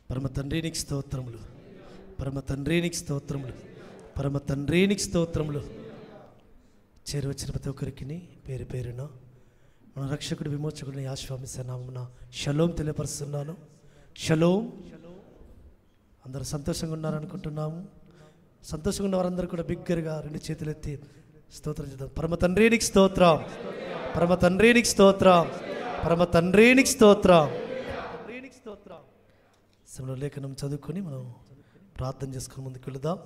పరమ తండ్రి నీకు స్తోత్రములు, పరమ తండ్రి నీకు స్తోత్రములు, పరమ తండ్రి నీకు స్తోత్రములు. చేరువచ్చిన ప్రతి ఒక్కరికి పేరు పేరున మన రక్షకుడు విమోచకుడిని ఆశ్వామిసే నామమున షలోం తెలియపరుస్తున్నాను. షలోం. అందరూ సంతోషంగా ఉన్నారనుకుంటున్నాము. సంతోషంగా ఉన్న వారందరూ కూడా బిగ్గరగా రెండు చేతులు ఎత్తి స్తోత్రం చేద్దాం. పరమ తండ్రి నీకు స్తోత్రం, పరమ తండ్రి నీకు స్తోత్రం, పరమ తండ్రి నీకు స్తోత్రం. సమయంలో లేఖనం చదువుకొని మనం ప్రార్థన చేసుకుని ముందుకు వెళదాం.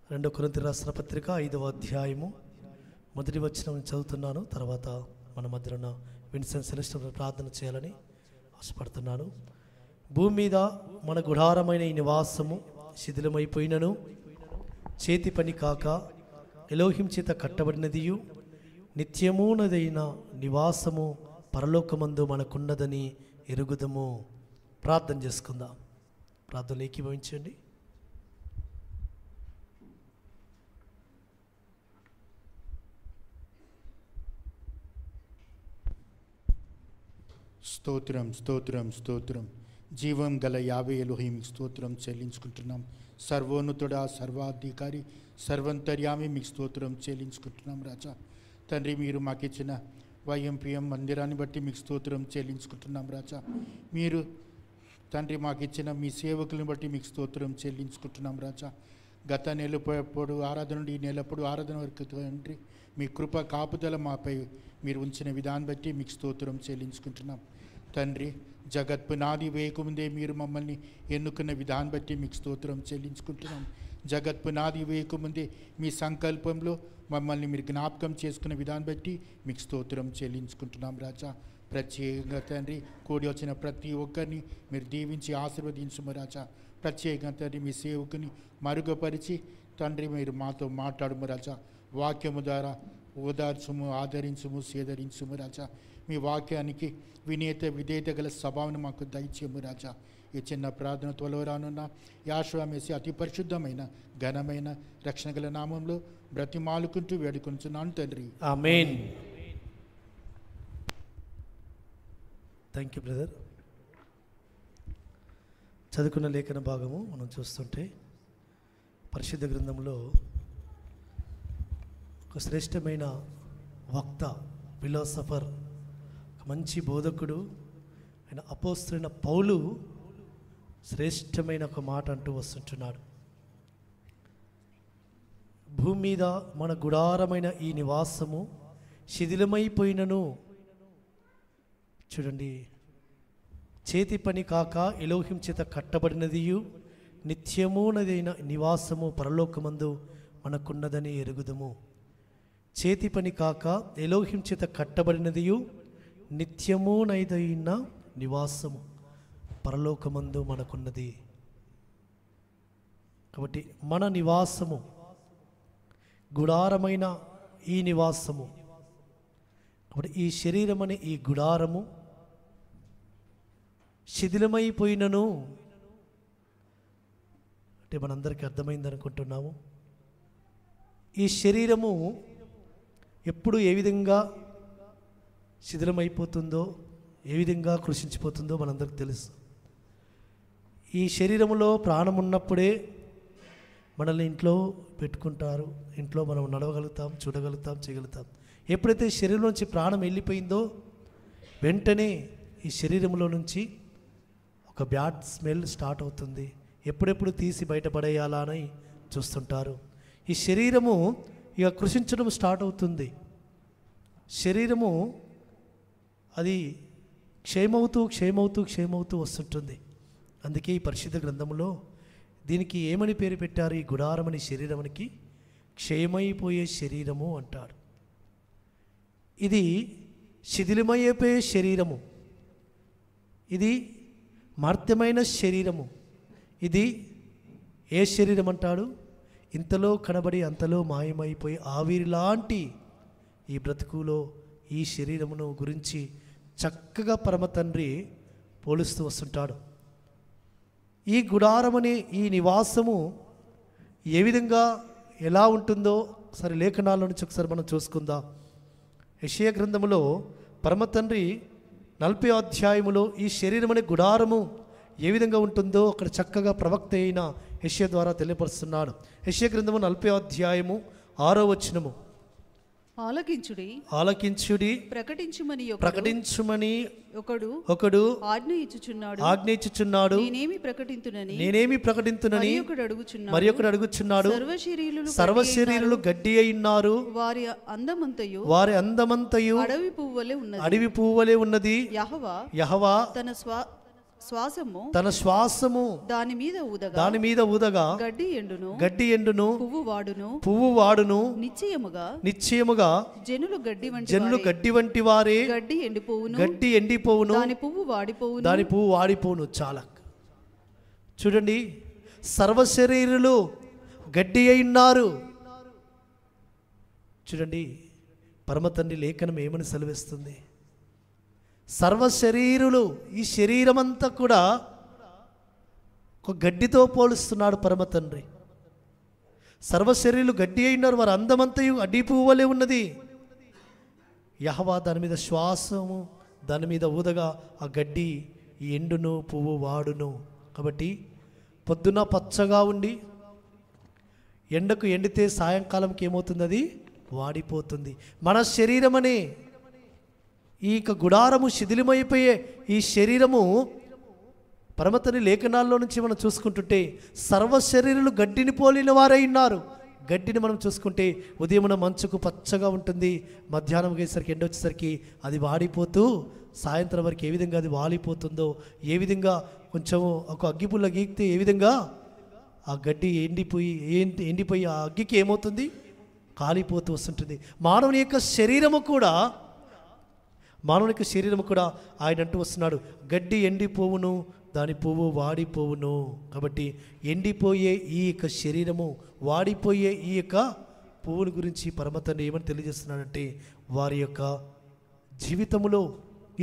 2 కొరింథీయులకు రాసిన పత్రిక 5వ అధ్యాయము మొదటి వచనం చదువుతున్నాను. తర్వాత మన మధ్యలో ఉన్న విన్సెంట్ సెలెస్టర్ ప్రార్థన చేయాలని ఆశపడుతున్నాను. భూమి మీద మన గుడారమైన ఈ నివాసము శిథిలమైపోయినను చేతి పని కాక ఎలోహిం చేత కట్టబడినదియు నిత్యమునదైన నివాసము పరలోకమందు మనకున్నదని ఎరుగుదము. ప్రార్థన చేసుకుందాం. ప్రార్థనలు ఏకీభవించండి. స్తోత్రం, స్తోత్రం, స్తోత్రం. జీవం గల యావే ఎలోహిం స్తోత్రం చెల్లించుకుంటున్నాం. సర్వోన్నతుడా, సర్వాధికారి, సర్వంతర్యామి మీకు స్తోత్రం చెల్లించుకుంటున్నాం. రాజా తండ్రి, మీరు మాకు ఇచ్చిన వైఎంపిఎం మందిరాన్ని బట్టి మీకు స్తోత్రం చెల్లించుకుంటున్నాం. రాజా మీరు తండ్రి మాకు ఇచ్చిన మీ సేవకులను బట్టి మీకు స్తోత్రం చెల్లించుకుంటున్నాం. రాజా గత నెలప్పుడు ఆరాధన నుండి ఈ నెలప్పుడు ఆరాధన వరకు తండ్రి మీ కృప కాపుదల మాపై మీరు ఉంచిన విధానం బట్టి మీకు స్తోత్రం చెల్లించుకుంటున్నాం. తండ్రి జగత్ పునాది వేయకముందే మీరు మమ్మల్ని ఎన్నుకున్న విధానం బట్టి మీకు స్తోత్రం చెల్లించుకుంటున్నాం. జగత్ పునాది వేయకముందే మీ సంకల్పంలో మమ్మల్ని మీరు జ్ఞాపకం చేసుకున్న విధానం బట్టి మీకు స్తోత్రం చెల్లించుకుంటున్నాం. రాజా ప్రత్యేకంగా తండ్రి కూడి వచ్చిన ప్రతి ఒక్కరిని మీరు దీవించి ఆశీర్వదించుము. రాజా ప్రత్యేకంగా తండ్రి మీ సేవకుని మరుగుపరిచి తండ్రి మీరు మాతో మాట్లాడుము. రాజా వాక్యము ద్వారా ఓదార్చుము, ఆదరించుము, సేదరించుము. రాజా మీ వాక్యానికి వినేత విధేయత గల స్వభావం మాకు దయచేయము. రాజా ఈ చిన్న ప్రార్థన తొలవరానున్న యాశ్వామేసి అతి పరిశుద్ధమైన ఘనమైన రక్షణ గల నామంలో బ్రతిమాలుకుంటూ వేడుకొంచున్నాను తండ్రి. ఆమేన్. Thank you brother. చదువుకున్న లేఖన భాగము మనం చూస్తుంటే పరిశుద్ధ గ్రంథంలో ఒక శ్రేష్టమైన వక్త, ఫిలాసఫర్, ఒక మంచి బోధకుడు ఆయన అపోస్తలుడైన పౌలు శ్రేష్టమైన ఒక మాట అంటూ వస్తుంటున్నాడు. భూమి మీద మన గుడారమైన ఈ నివాసము శిథిలమైపోయినను, చూడండి, చేతి పని కాక ఎలోహిం చేత కట్టబడినదియు నిత్యమునదైన నివాసము పరలోకమందు మనకున్నదని ఎరుగుదము. చేతి పని కాక ఎలోహిం చేత కట్టబడినదియు నిత్యమునైన నివాసము పరలోకమందు మనకున్నది. కాబట్టి మన నివాసము, గుడారమైన ఈ నివాసము, కాబట్టి ఈ శరీరం అనే ఈ గుడారము శిథిలమైపోయినను అంటే మనందరికీ అర్థమైంది అనుకుంటున్నాము. ఈ శరీరము ఎప్పుడు ఏ విధంగా శిథిలమైపోతుందో, ఏ విధంగా కృషించిపోతుందో మనందరికీ తెలుసు. ఈ శరీరంలో ప్రాణం ఉన్నప్పుడే మనల్ని ఇంట్లో పెట్టుకుంటారు, ఇంట్లో మనం నడవగలుగుతాం, చూడగలుగుతాం, చేయగలుగుతాం. ఎప్పుడైతే శరీరం నుంచి ప్రాణం వెళ్ళిపోయిందో వెంటనే ఈ శరీరంలో నుంచి ఒక బ్యాడ్ స్మెల్ స్టార్ట్ అవుతుంది. ఎప్పుడెప్పుడు తీసి బయటపడేయాలా అని చూస్తుంటారు. ఈ శరీరము ఇక కృషించడం స్టార్ట్ అవుతుంది. శరీరము అది క్షయమవుతూ వస్తుంటుంది. అందుకే ఈ పరిశుద్ధ గ్రంథంలో దీనికి ఏమని పేరు పెట్టారు? ఈ గుడారమని శరీరానికి క్షయమైపోయే శరీరము అంటారు. ఇది శిథిలమైపోయే శరీరము, ఇది మర్త్యమైన శరీరము. ఇది ఏ శరీరం అంటాడు? ఇంతలో కనబడి అంతలో మాయమైపోయి ఆవిరిలాంటి ఈ బ్రతుకులో ఈ శరీరమును గురించి చక్కగా పరమ తండ్రి పోలుస్తూ వస్తుంటాడు. ఈ గుడారమనే ఈ నివాసము ఏ విధంగా ఎలా ఉంటుందో ఒకసారి లేఖనాల నుంచి ఒకసారి మనం చూసుకుందాం. యెషయా గ్రంథములో పరమ తండ్రి 40వ అధ్యాయములో ఈ శరీరం అనే గుడారము ఏ విధంగా ఉంటుందో అక్కడ చక్కగా ప్రవక్త అయిన యెషయా ద్వారా తెలియపరుస్తున్నాడు. యెషయా గ్రంథము 40వ అధ్యాయము 6వ వచనము. ఆలకించుడి ప్రకటించుమని ఒకడు ఆజ్ఞ ఇచ్చుచున్నాడు. నేనేమి ప్రకటింతునని మరి ఒకడు అడుగుచున్నాడు. సర్వశరీరులు గడ్డి అయినారు, వారి అందమంతయు అడవి పువ్వువలే ఉన్నది. యెహోవా తన శ్వాసము దాని మీద ఊదగా గడ్డి ఎండును, పువ్వు వాడును. నిశ్చయముగా జనులు గడ్డి వంటి వారే, గడ్డి ఎండిపోవును, దాని పువ్వు వాడిపోవును. చాలా చూడండి, సర్వశరీరులు గడ్డి అయినారు. చూడండి, పరమతండ్రి లేఖనం ఏమని సెలవిస్తుంది? సర్వశరీరులు, ఈ శరీరమంతా కూడా ఒక గడ్డితో పోలుస్తున్నాడు పరమతండ్రి. సర్వశరీరులు గడ్డి అయినారు, వారు అందమంతయు అడ్డి పువ్వువలే ఉన్నది. యెహోవా దాని మీద శ్వాసము దాని మీద ఊదగా ఆ గడ్డి ఎండును, పువ్వు వాడును. కాబట్టి పొద్దున పచ్చగా ఉండి ఎండకు ఎండితే సాయంకాలంకి ఏమవుతుంది? అది వాడిపోతుంది. మన శరీరం అనే ఈ గుడారము శిథిలమైపోయే ఈ శరీరము పరమతండ్రి లేఖనాల్లో నుంచి మనం చూసుకుంటుంటే సర్వశరీరులు గడ్డిని పోలిన వారై ఉన్నారు. గడ్డిని మనం చూసుకుంటే ఉదయమున మంచుకు పచ్చగా ఉంటుంది, మధ్యాహ్నం అయ్యేసరికి ఎండ వచ్చేసరికి అది వాడిపోతూ సాయంత్రం వరకు ఏ విధంగా అది వాలిపోతుందో, ఏ విధంగా కొంచెం ఒక అగ్గిపుల్ల గీకితే ఏ విధంగా ఆ గడ్డి ఎండిపోయి ఆ అగ్గికి ఏమవుతుంది? కాలిపోతూ వస్తుంటుంది. మానవుని యొక్క శరీరము కూడా ఆయన అంటూ వస్తున్నాడు, గడ్డి ఎండిపోవును, దాని పువ్వు వాడిపోవును. కాబట్టి ఎండిపోయే ఈ యొక్క శరీరము, వాడిపోయే ఈ యొక్క పువ్వుని గురించి పరమతండ్రి ఏమని తెలియజేస్తున్నాడంటే, వారి యొక్క జీవితంలో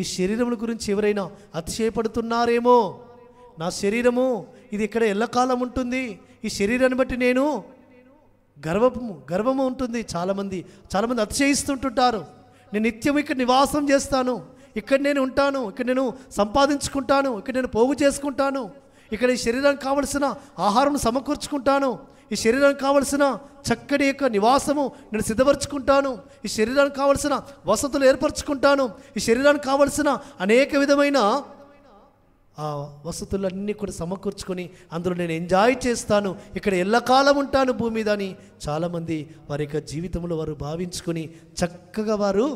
ఈ శరీరముల గురించి ఎవరైనా అతిశయపడుతున్నారేమో, నా శరీరము ఇది ఇక్కడ ఎల్లకాలం ఉంటుంది, ఈ శరీరాన్ని బట్టి నేను గర్వము ఉంటుంది. చాలామంది అతిశయిస్తుంటుంటారు. నేను నిత్యం ఇక్కడ నివాసం చేస్తాను, ఇక్కడ నేను ఉంటాను, ఇక్కడ నేను సంపాదించుకుంటాను, ఇక్కడ నేను పోగు చేసుకుంటాను, ఇక్కడ ఈ శరీరానికి కావలసిన ఆహారం సమకూర్చుకుంటాను, ఈ శరీరానికి కావలసిన చక్కటి యొక్క నివాసము నేను సిద్ధపరచుకుంటాను, ఈ శరీరానికి కావలసిన వసతులు ఏర్పరచుకుంటాను, ఈ శరీరానికి కావలసిన అనేక విధమైన ఆ వసతులన్నీ కూడా సమకూర్చుకొని అందులో నేను ఎంజాయ్ చేస్తాను, ఇక్కడ ఎల్లకాలం ఉంటాను భూమి మీద అని చాలామంది వారి యొక్క జీవితంలో వారు భావించుకొని చక్కగా వారు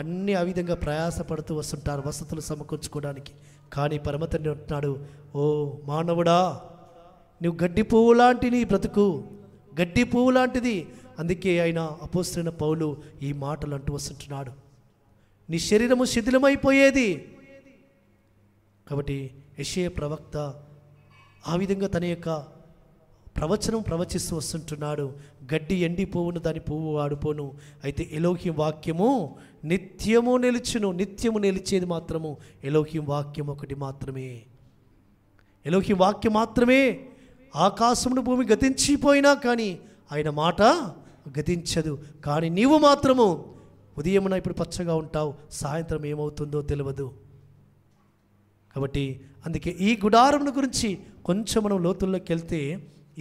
అన్నీ ఆ విధంగా ప్రయాసపడుతూ వస్తుంటారు వసతులు సమకూర్చుకోవడానికి. కానీ పరమతండ్రి అంటున్నాడు, ఓ మానవుడా, నువ్వు గడ్డి పువ్వు లాంటి నీ బ్రతుకు, గడ్డి పువ్వు లాంటిది. అందుకే ఆయన అపోస్తలుడైన పౌలు ఈ మాటలు అంటూ వస్తుంటున్నాడు, నీ శరీరము శిథిలమైపోయేది. కాబట్టి యెషయా ప్రవక్త ఆ విధంగా తన యొక్క ప్రవచనం ప్రవచిస్తూ వస్తుంటున్నాడు. గడ్డి ఎండిపోవును, దాని పువ్వు వాడిపోను, అయితే ఎలోహిం వాక్యము నిత్యము నిలుచును. నిత్యము నిలిచేది మాత్రము ఎలోహిం వాక్యం ఒకటి మాత్రమే. ఎలోహిం వాక్యం మాత్రమే. ఆకాశమును భూమి గతించిపోయినా కానీ ఆయన మాట గతించదు. కానీ నీవు మాత్రము ఉదయమున ఇప్పుడు పచ్చగా ఉంటావు, సాయంత్రం ఏమవుతుందో తెలియదు. కాబట్టి అందుకే ఈ గుడారమును గురించి కొంచెం మనం లోతుల్లోకి వెళ్తే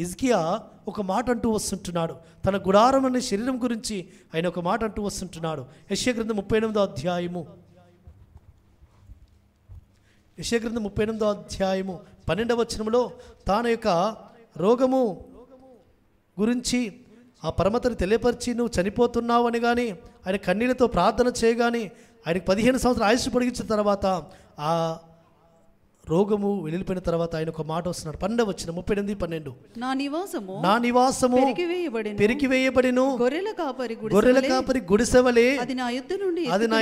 హిజ్కియా ఒక మాట అంటూ వస్తుంటున్నాడు. తన గుడారం అనే శరీరం గురించి ఆయన ఒక మాట అంటూ వస్తుంటున్నాడు. యెషయా గ్రంథం 38వ అధ్యాయము 12వ వచనంలో తాను యొక్క రోగము గురించి ఆ పరమతని తెలియపరిచి నువ్వు చనిపోతున్నావు అని కానీ ఆయన కన్నీళ్లతో ప్రార్థన చేయగానే ఆయనకు 15 సంవత్సరాలు ఆయుష్ పొడిగించిన తర్వాత ఆ రోగము వెళ్ళిపోయిన తర్వాత ఆయన ఒక మాట వస్తున్నాడు. 12వ వచనం 38:12 నా నివాసము పెరికివేయబడిను, గొర్రెల కాపరి గుడిసెవలే అది నా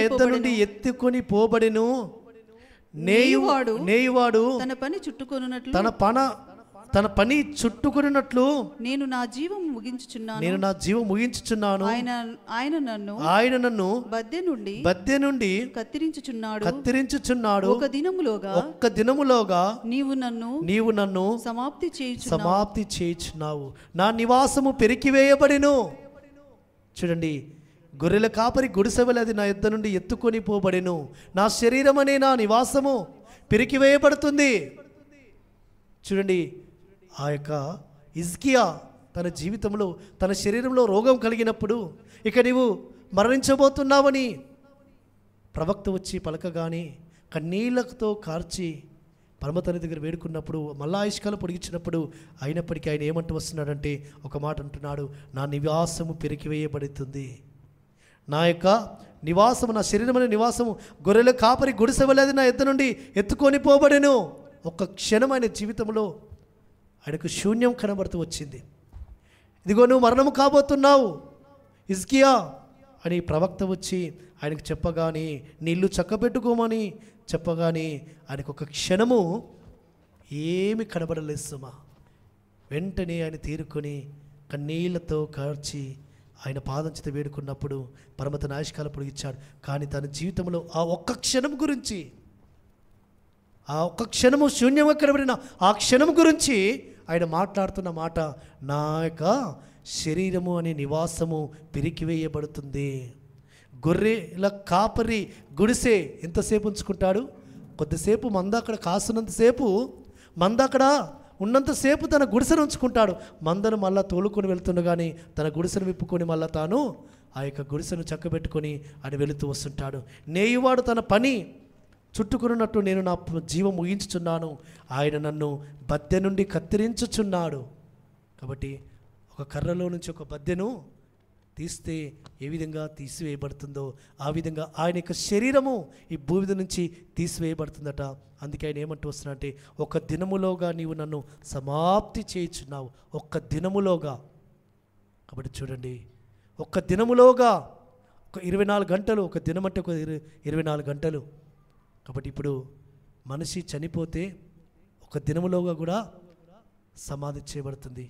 యొద్ద నుండి ఎత్తుకొని పోబడిను. నేయువాడు తన పని చుట్టుకొనినట్లు నేను నా జీవం ముగించుచున్నాను. ఆయన నన్ను బద్దె నుండి కత్తిరించుచున్నాడు. ఒక్క దినములోగా నీవు నన్ను సమాప్తి చేయుచున్నావు. నా నివాసము పెరికివేయబడిను. చూడండి, గొర్రెల కాపరి గుడిసెవలే అది నా యొద్ద నుండి ఎత్తుకొని పోబడెను. నా శరీరం అనే నా నివాసము పెరికివేయబడుతుంది. చూడండి, ఆ యొక్క హిజ్కియా తన జీవితంలో తన శరీరంలో రోగం కలిగినప్పుడు ఇక నీవు మరణించబోతున్నావని ప్రవక్త వచ్చి పలకగానే కన్నీళ్లతో కార్చి పరమతండ్రి దగ్గర వేడుకున్నప్పుడు మళ్ళా ఆయుష్కాలం పొడిగించినప్పుడు అయినప్పటికీ ఆయన ఏమంటూ వస్తున్నాడంటే ఒక మాట అంటున్నాడు, నా నివాసము పెరికివేయబడుతుంది, నా యొక్క నివాసము, నా శరీరమైన నివాసము గొర్రెల కాపరి గుడిసెవలేదు నా ఎద్దు నుండి ఎత్తుకొని పోబడెను. ఒక్క క్షణమైన జీవితంలో ఆయనకు శూన్యం కనబడుతూ వచ్చింది. ఇదిగో నువ్వు మరణము కాబోతున్నావు హిజ్కియా అని ప్రవక్త వచ్చి ఆయనకు చెప్పగానే, నీళ్ళు చక్కబెట్టుకోమని చెప్పగానే ఆయనకు ఒక క్షణము ఏమి కనబడలేదు సుమా. వెంటనే ఆయన తీరుకొని కన్నీళ్లతో కార్చి ఆయన పాదం చేత వేడుకున్నప్పుడు పరమత ఆయుష్కాలం పొడిగించాడు. కానీ తన జీవితంలో ఆ ఒక్క క్షణం గురించి, ఆ ఒక్క క్షణము శూన్యంగా కనబడిన ఆ క్షణం గురించి ఆయన మాట్లాడుతున్న మాట, నా యొక్క శరీరము అనే నివాసము పిరికివేయబడుతుంది. గొర్రెల కాపరి గుడిసే ఎంతసేపు ఉంచుకుంటాడు? కొద్దిసేపు మంద అక్కడ కాసున్నంతసేపు, మంద అక్కడ ఉన్నంతసేపు తన గుడిసెను ఉంచుకుంటాడు. మందను మళ్ళా తోలుకొని వెళ్తుండగానే తన గుడిసెను విప్పుకొని మళ్ళా తాను ఆ యొక్క గుడిసెను చక్కబెట్టుకొని ఆయన వెళుతూ వస్తుంటాడు. నేయువాడు తన పని చుట్టుకున్నట్టు నేను నా జీవం ముగించుచున్నాను, ఆయన నన్ను బద్దె నుండి కత్తిరించుచున్నాడు. కాబట్టి ఒక కర్రలో నుంచి ఒక బద్దెను తీస్తే ఏ విధంగా తీసివేయబడుతుందో ఆ విధంగా ఆయన యొక్క శరీరము ఈ భూమి నుంచి తీసివేయబడుతుందట. అందుకే ఆయన ఏమంటూ వస్తున్నాడంటే, ఒక దినములోగా నీవు నన్ను సమాప్తి చేయుచున్నావు, ఒక్క దినములోగా. కాబట్టి చూడండి, ఒక్క దినములోగా, ఒక 24 గంటలు, ఒక దినం అంటే ఒక 24 గంటలు. కాబట్టి ఇప్పుడు మనిషి చనిపోతే ఒక దినములోగా కూడా సమాధి చేయబడుతుంది.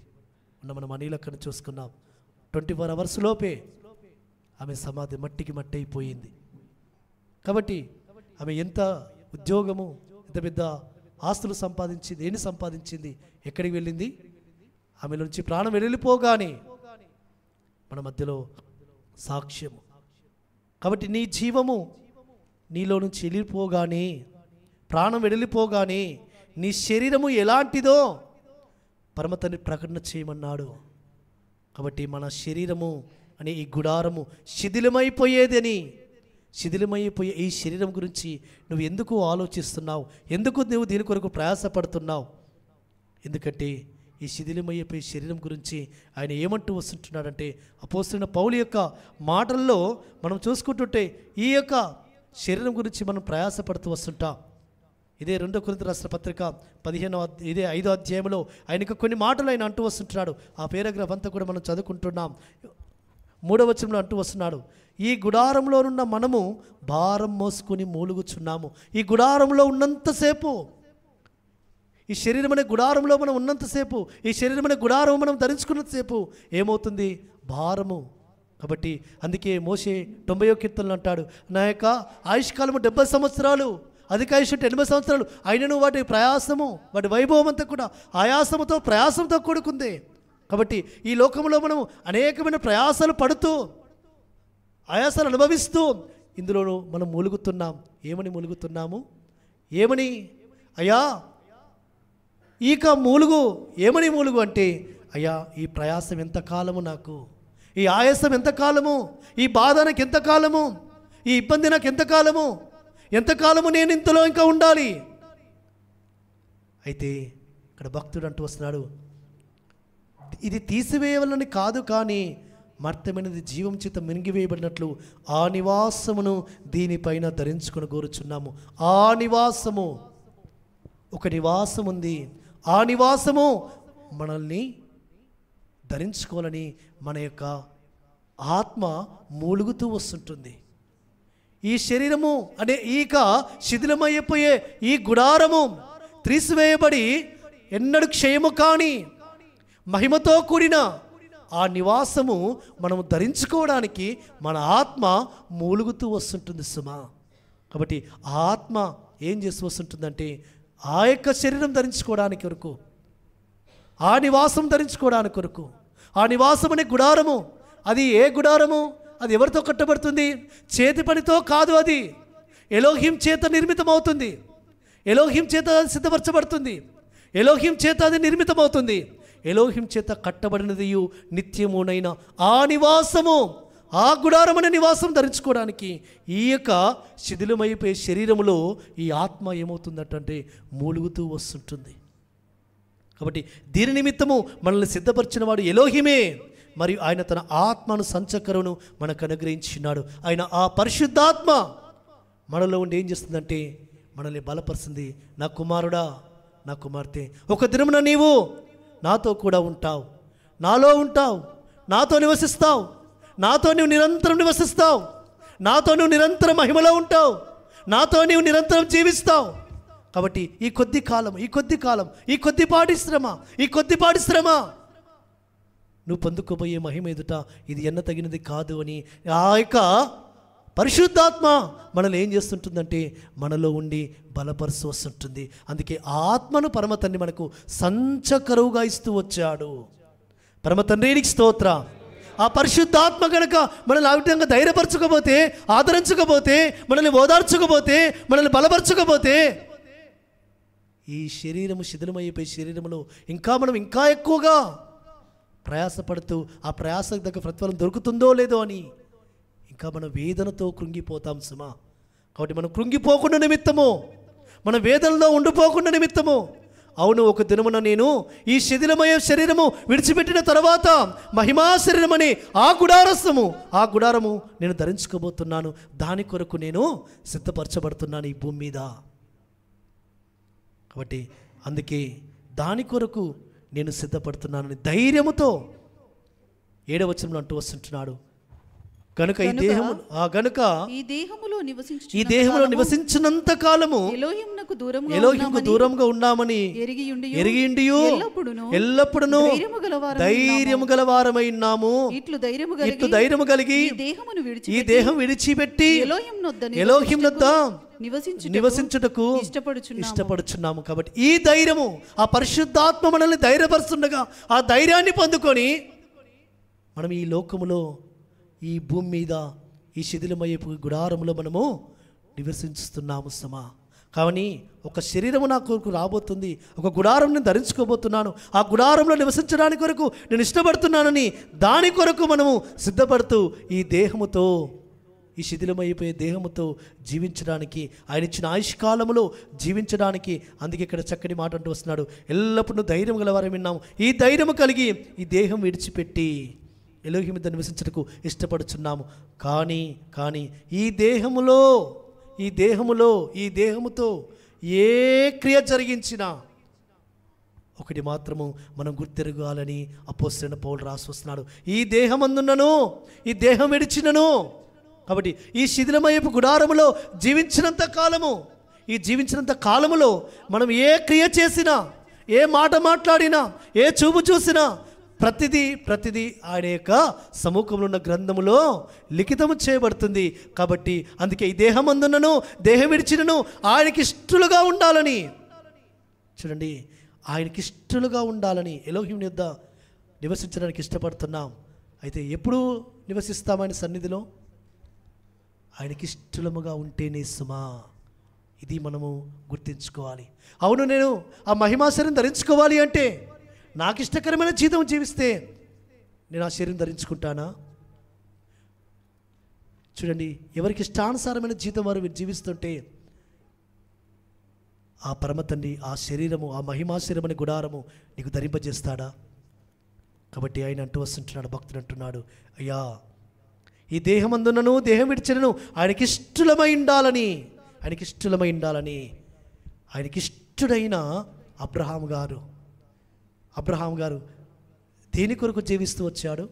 మన మనీలక్కని చూసుకున్నాం, 24 అవర్స్ లోపే ఆమె సమాధి మట్టికి మట్టి అయిపోయింది. కాబట్టి ఆమె ఎంత ఉద్యోగము, ఎంత పెద్ద ఆస్తులు సంపాదించింది, ఏమి సంపాదించింది, ఎక్కడికి వెళ్ళింది? ఆమె నుంచి ప్రాణం వెళ్ళిపోగానే మన మధ్యలో సాక్ష్యము. కాబట్టి నీ జీవము నీలో నుంచి వెళ్ళిపోగానే, ప్రాణం వెళ్ళిపోగానే నీ శరీరము ఎలాంటిదో పరమతండ్రి ప్రకటన చేయమన్నాడు. కాబట్టి మన శరీరము అనే ఈ గుడారము శిథిలమైపోయేదని, శిథిలమైపోయే ఈ శరీరం గురించి నువ్వు ఎందుకు ఆలోచిస్తున్నావు? ఎందుకు నువ్వు దీని కొరకు ప్రయాసపడుతున్నావు? ఎందుకంటే ఈ శిథిలమైపోయే శరీరం గురించి ఆయన ఏమంటూ వస్తుంటున్నాడంటే, అపోస్తలుడైన పౌలు యొక్క మాటల్లో మనం చూసుకుంటుంటే ఈ యొక్క శరీరం గురించి మనం ప్రయాసపడుతూ వస్తుంటాం. ఇదే 2 కొరింథీయులకు రాసిన పత్రిక 5వ అధ్యాయంలో ఆయనకు కొన్ని మాటలు ఆయన అంటూ వస్తుంటున్నాడు. ఆ పేరాగ్రాఫ్ అంతా కూడా మనం చదువుకుంటున్నాం. 3వ వచనంలో అంటూ వస్తున్నాడు, ఈ గుడారంలో ఉన్న మనము భారం మోసుకొని మూలుగుచున్నాము. ఈ గుడారంలో ఉన్నంతసేపు, ఈ శరీరం అనే గుడారంలో మనం ఉన్నంతసేపు, ఈ శరీరం అనే గుడారం మనం ధరించుకున్నంతసేపు ఏమవుతుంది? భారము. కాబట్టి అందుకే మోషే 90వ కీర్తనలో అంటాడు, నా యొక్క ఆయుష్కాలము 70 సంవత్సరాలు, అధిక ఆయుష్ 80 సంవత్సరాలు అయినను వాటి ప్రయాసము, వాటి వైభవం అంతా కూడా ఆయాసముతో ప్రయాసంతో కూడుకుంది. కాబట్టి ఈ లోకంలో మనం అనేకమైన ప్రయాసాలు పడుతూ, ఆయాసాలు అనుభవిస్తూ ఇందులో మనం మూలుగుతున్నాం. ఏమని మూలుగుతున్నాము? ఏమని? అయ్యా ఈక మూలుగు. ఏమని మూలుగు అంటే, అయ్యా ఈ ప్రయాసం ఎంతకాలము, నాకు ఈ ఆయాసం ఎంతకాలము, ఈ బాధ నాకు ఎంతకాలము, ఈ ఇబ్బంది నాకు ఎంతకాలము, ఎంతకాలము నేను ఇంతలో ఇంకా ఉండాలి? అయితే ఇక్కడ భక్తుడు అంటూ వస్తున్నాడు, ఇది తీసివేయవలని కాదు, కానీ మర్త్యమైనది జీవం చేత మింగివేయబడినట్లు ఆ నివాసమును దీనిపైన ధరించుకొని కోరుచున్నాము. ఆ నివాసము, ఒక నివాసం ఉంది, ఆ నివాసము మనల్ని ధరించుకోవాలని మన యొక్క ఆత్మ మూలుగుతూ వస్తుంటుంది. ఈ శరీరము అనే ఈక శిథిలమైపోయే ఈ గుడారము తీసివేయబడి ఎన్నడూ క్షయము కాని మహిమతో కూడిన ఆ నివాసము మనము ధరించుకోవడానికి మన ఆత్మ మూలుగుతూ వస్తుంటుంది సుమా. కాబట్టి ఆ ఆత్మ ఏం చేస్తూ వస్తుంటుందంటే, ఆ యొక్క శరీరం ధరించుకోవడానికి కొరకు, ఆ నివాసం ధరించుకోవడానికి కొరకు, ఆ నివాసం అనే గుడారము, అది ఏ గుడారము? అది ఎవరితో కట్టబడుతుంది? చేతి పనితో కాదు, అది ఎలోహిం చేత నిర్మితమవుతుంది, ఎలోహిం చేత సిద్ధపరచబడుతుంది. ఎలోహిం చేత అది నిర్మితమవుతుంది. ఎలోహిం చేత కట్టబడినదియు నిత్యమునైన ఆ నివాసము, ఆ గుడారమనే నివాసం ధరించుకోవడానికి ఈ యొక్క శిథిలమైపోయే శరీరములో ఈ ఆత్మ ఏమవుతుందంటే మూలుగుతూ వస్తుంటుంది. కాబట్టి దీని నిమిత్తము మనల్ని సిద్ధపరిచిన వాడు ఎలోహిమే. మరియు ఆయన తన ఆత్మను సంచకరును మనకు అనుగ్రహించినాడు. ఆయన ఆ పరిశుద్ధాత్మ మనలో ఉండి ఏం చేస్తుందంటే మనల్ని బలపరుస్తుంది. నా కుమారుడా, నా కుమార్తె, ఒక దినమున నీవు నాతో కూడా ఉంటావు, నాలో ఉంటావు, నాతో నివసిస్తావు, నాతో నువ్వు నిరంతరం నివసిస్తావు, నాతో నువ్వు నిరంతరం మహిమలో ఉంటావు, నాతో నీవు నిరంతరం జీవిస్తావు. కాబట్టి ఈ కొద్దిపాటి శ్రమ నువ్వు పొందుకోబోయే మహిమ ఎదుట ఇది ఎన్న తగినది కాదు అని ఆ యొక్క పరిశుద్ధాత్మ మనల్ని ఏం చేస్తుంటుందంటే మనలో ఉండి బలపరుస్తూ వస్తుంటుంది. అందుకే ఆ ఆత్మను పరమ తండ్రి మనకు సంచకరువుగా ఇస్తూ వచ్చాడు. పరమ తండ్రికి స్తోత్ర. ఆ పరిశుద్ధాత్మ కనుక మనల్ని ఆ విధంగా ధైర్యపరచకపోతే, ఆదరించకపోతే, మనల్ని ఓదార్చకపోతే, మనల్ని బలపరచకపోతే ఈ శరీరము శిథిలమైపోయే శరీరంలో మనం ఇంకా ఎక్కువగా ప్రయాసపడుతూ ఆ ప్రయాసకు తగ్గ ప్రతిఫలం దొరుకుతుందో లేదో అని ఇంకా మనం వేదనతో కృంగిపోతాం సుమా. కాబట్టి మనం కృంగిపోకుండా నిమిత్తము, మన వేదనలో ఉండిపోకుండా నిమిత్తము, అవును ఒక దినమున నేను ఈ శిథిలమయ శరీరము విడిచిపెట్టిన తర్వాత మహిమా శరీరమని ఆ గుడారము నేను ధరించుకోబోతున్నాను. దాని కొరకు నేను సిద్ధపరచబడుతున్నాను ఈ భూమి మీద. కాబట్టి అందుకే దాని కొరకు నేను సిద్ధపడుతున్నానని ధైర్యముతో 7వ వచనంలో అంటూ వస్తుంటున్నాడు. కనుక ఈ దేహములో నివసించినంత కాలము ఎలోహింకు దూరంగా ఉన్నామని ఎరిగియుండియు ఎల్లప్పుడూ ధైర్యము గలవారమై ఉన్నాము. ఇట్లు ధైర్యము కలిగి ఈ దేహం విడిచిపెట్టి ఎలోహిం నొద్ద నివసించుటకు ఇష్టపడుచున్నాము. కాబట్టి ఈ ధైర్యము, ఆ పరిశుద్ధాత్మ మనల్ని ధైర్యపరుస్తుండగా ఆ ధైర్యాన్ని పొందుకొని మనం ఈ లోకములో, ఈ భూమి మీద, ఈ శిథిలమయ్యే గుడారములో మనము నివసిస్తున్నాము సమా. కానీ ఒక శరీరము నా కొరకు రాబోతుంది, ఒక గుడారం నేను ధరించుకోబోతున్నాను, ఆ గుడారంలో నివసించడానికి కొరకు నేను ఇష్టపడుతున్నానని దాని కొరకు మనము సిద్ధపడుతూ ఈ దేహముతో, ఈ శిథిలమైపోయే దేహముతో జీవించడానికి, ఆయన ఇచ్చిన ఆయుష్కాలములో జీవించడానికి, అందుకే ఇక్కడ చక్కటి మాట అంటూ వస్తున్నాడు. ఎల్లప్పుడూ ధైర్యం గలవారై విన్నాము. ఈ ధైర్యము కలిగి ఈ దేహం విడిచిపెట్టి ఎలోహిం మీద నివసించటకు ఇష్టపడుచున్నాము. కానీ ఈ దేహముతో ఏ క్రియ జరిగించినా ఒకటి మాత్రము మనం గుర్తెరగాలని అపోస్తలుడైన పౌలు రాసి వస్తున్నాడు. ఈ దేహమందున్నను, ఈ దేహం విడిచినను. కాబట్టి ఈ శిథిలమయ్యపు గుడారములో జీవించినంత కాలములో మనం ఏ క్రియ చేసినా, ఏ మాట మాట్లాడినా, ఏ చూపు చూసినా ప్రతిదీ ఆయన యొక్క సముఖంలో ఉన్న గ్రంథములో లిఖితము చేయబడుతుంది. కాబట్టి అందుకే ఈ దేహమందున్నను దేహం విడిచినను ఆయనకి ఇష్టలుగా ఉండాలని, చూడండి, ఆయనకి ఇష్టలుగా ఉండాలని ఎలోహిం యొద్ద నివసించడానికి ఇష్టపడుతున్నాం. అయితే ఎప్పుడు నివసిస్తాం ఆయన సన్నిధిలో? ఆయనకి ఇష్టముగా ఉంటేనే సుమా. ఇది మనము గుర్తించుకోవాలి. అవును, నేను ఆ మహిమా శరీరం ధరించుకోవాలి అంటే నాకు ఇష్టకరమైన జీవితం జీవిస్తే నేను ఆ శరీరం ధరించుకుంటానా? చూడండి, ఎవరికి ఇష్టానుసారమైన జీవితం వారు జీవిస్తుంటే ఆ పరమ తండ్రి ఆ శరీరము, ఆ మహిమా శరీరం అనే గుడారము నీకు ధరింపజేస్తాడా? కాబట్టి ఆయన అంటూ వస్తుంటున్నాడు, భక్తుడు అంటున్నాడు, అయ్యా ఈ దేహమందునను దేహం విడిచినను ఆయనకి ఇష్టలమై ఉండాలని, ఆయనకి ఇష్టడైన అబ్రహాం గారు దేని కొరకు జీవిస్తూ వచ్చాడు?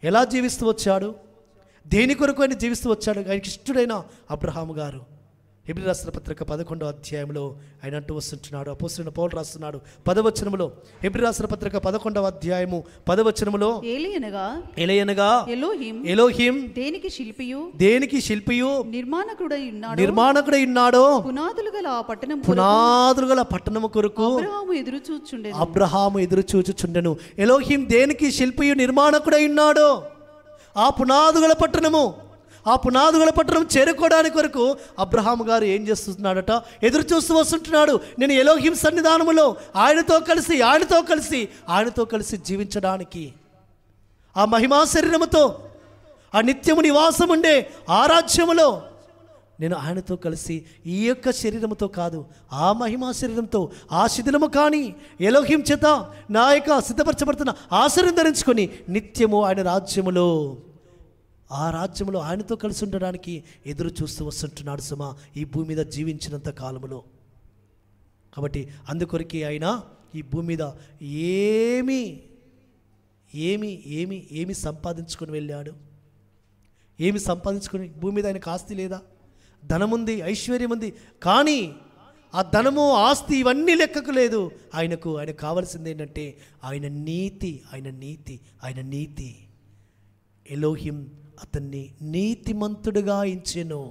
ఎలా జీవిస్తూ వచ్చాడు? దేని కొరకు ఆయన జీవిస్తూ వచ్చాడు? ఆయనకి ఇష్టడైన అబ్రహాం గారు హెబ్రీ రాసిన పత్రిక 11వ అధ్యాయంలో ఆయన అంటూ వస్తుంటున్నాడు. అపోస్తలుడైన పౌలు రాస్తున్నాడు 10వ వచనములో, హెబ్రీ రాసిన పత్రిక 11వ అధ్యాయము 10వ వచనములో, ఎలయనగా ఎలోహిం దేనికి శిల్పియు నిర్మాణకుడై ఉన్నాడో పునాదులు గల పట్టణము కొరకు అబ్రహాము ఎదురు చూచుచుండెను. ఎలోహిం దేనికి శిల్పియు నిర్మాణకుడై ఉన్నాడో ఆ పునాదుగల పట్టణము, ఆ పునాదుల పట్టణం చేరుకోవడానికి వరకు అబ్రహాము గారు ఏం చేస్తున్నాడట? ఎదురు చూస్తూ వస్తుంటున్నాడు. నేను ఎలోహిం సన్నిధానములో ఆయనతో కలిసి జీవించడానికి, ఆ మహిమా శరీరముతో, ఆ నిత్యము నివాసం ఉండే ఆ రాజ్యములో నేను ఆయనతో కలిసి ఈ యొక్క శరీరముతో కాదు, ఆ మహిమా శరీరంతో, ఆ శిథిలము కానీ ఎలోహిం చేత నా యొక్క సిద్ధపరచబడుతున్న ఆశీర్వాదం ధరించుకొని నిత్యము ఆయన రాజ్యములో, ఆ రాజ్యములో ఆయనతో కలిసి ఉండడానికి ఎదురు చూస్తూ వస్తుంటున్నాడు సుమా, ఈ భూమి మీద జీవించినంత కాలములో. కాబట్టి అందుకొరికి ఆయన ఈ భూమి మీద ఏమి సంపాదించుకొని వెళ్ళాడు? ఏమి సంపాదించుకొని? భూమి మీద ఆయనకు ఆస్తి లేదా? ధనముంది, ఐశ్వర్యం ఉంది, కానీ ఆ ధనము, ఆస్తి ఇవన్నీ లెక్కకు లేదు. ఆయనకు కావాల్సింది ఏంటంటే ఆయన నీతి. ఎలోహిం అతన్ని నీతిమంతుడుగా ఎంచెను.